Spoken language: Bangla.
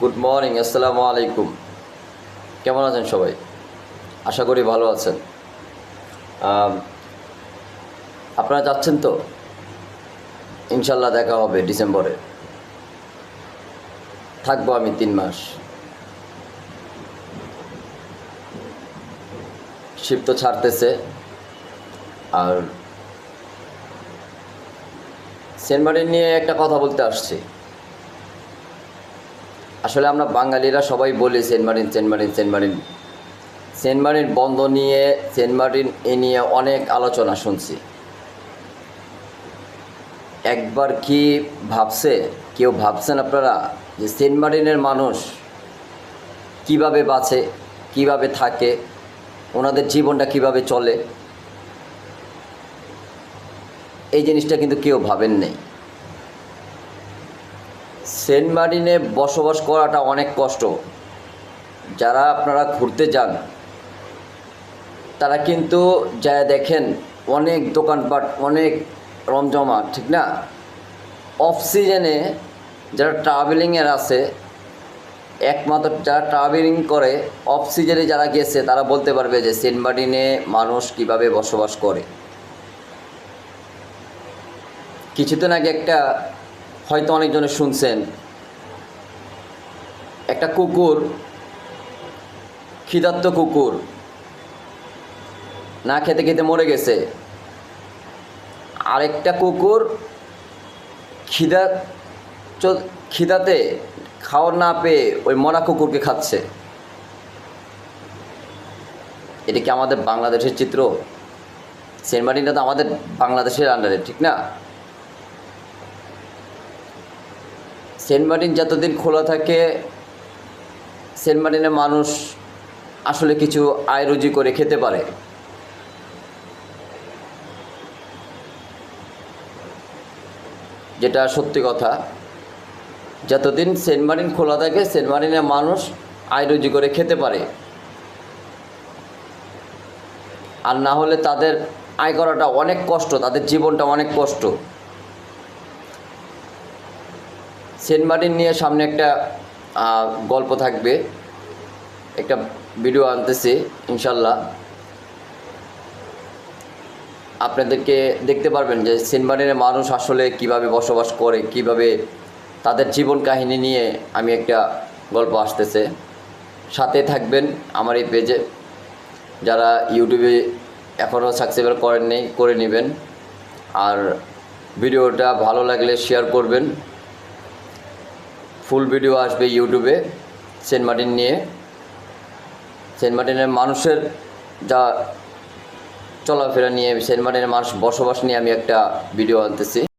গুড মর্নিং, আসসালামু আলাইকুম। কেমন আছেন সবাই? আশা করি ভালো আছেন। আপনারা যাচ্ছেন তো? ইনশাল্লাহ দেখা হবে ডিসেম্বরে। থাকবো আমি 3 মাস। শিপ তো ছাড়তেছে। আর সেন্ট মার্টিন নিয়ে একটা কথা বলতে আসছি। আসলে আমরা বাঙালিরা সবাই বলি Saint Martin, Saint Martin, Saint Martin. Saint Martin বন্ধ নিয়ে, সেন্ট মার্টিন এ নিয়ে অনেক আলোচনা শুনছি। একবার কি কেউ ভাবছেন আপনারা যে সেন্ট মার্টিনের মানুষ কিভাবে বাঁচে, কিভাবে থাকে, ওনাদের জীবনটা কিভাবে চলে? এই জিনিসটা কিন্তু কেউ ভাবেন নাই। সেন্ট মার্টিনে বসবাস করাটা অনেক কষ্ট। যারা আপনারা ঘুরতে যান তারা কিন্তু যা দেখেন অনেক দোকানপাট, অনেক রমজমা, ঠিক না? অফ সিজনে যারা ট্রাভেলিংয়ের আছে, একমাত্র যারা ট্রাভেলিং করে অফ সিজনে যারা গেছে তারা বলতে পারবে যে সেন্ট মার্টিনে মানুষ কিভাবে বসবাস করে। কিছুদিন আগে হয়তো অনেকজনে শুনছেন, একটা কুকুর, ক্ষুধার্ত কুকুর না খেতে খেতে মরে গেছে। আরেকটা কুকুর খিদাতে খাওয়ার না পেয়ে ওই মরা কুকুরকে খাচ্ছে। এটা কি আমাদের বাংলাদেশের চিত্র? সেন্ট মার্টিনটা তো আমাদের বাংলাদেশের আন্ডারে, ঠিক না? সেন্ট মার্টিন যতদিন খোলা থাকে, সেন্ট মার্টিনের মানুষ আসলে কিছু আয় রুজি করে খেতে পারে। যেটা সত্যি কথা, যতদিন সেন্ট মার্টিন খোলা থাকে সেন্ট মার্টিনের মানুষ আয় রুজি করে খেতে পারে। আর না হলে তাদের আয় করাটা অনেক কষ্ট, তাদের জীবনটা অনেক কষ্ট। সেন্ট মার্টিন নিয়ে সামনে একটা গল্প থাকবে, একটা ভিডিও আনতেছি ইনশাল্লাহ। আপনাদেরকে দেখতে পারবেন যে সেন্ট মার্টিনের মানুষ আসলে কিভাবে বসবাস করে, কিভাবে তাদের জীবন কাহিনী নিয়ে আমি একটা গল্প আসতেছে। সাথে থাকবেন আমার এই পেজে। যারা ইউটিউবে এখনও সাবস্ক্রাইব করেননি, করে নেবেন। আর ভিডিওটা ভালো লাগলে শেয়ার করবেন। ফুল ভিডিও আসবে ইউটিউবে সেন্ট মার্টিন নিয়ে। সেন্ট মার্টিনের মানুষের যা চলাফেরা নিয়ে, সেন্ট মার্টিনের মানুষ বসবাস নিয়ে আমি একটা ভিডিও আনতেছি।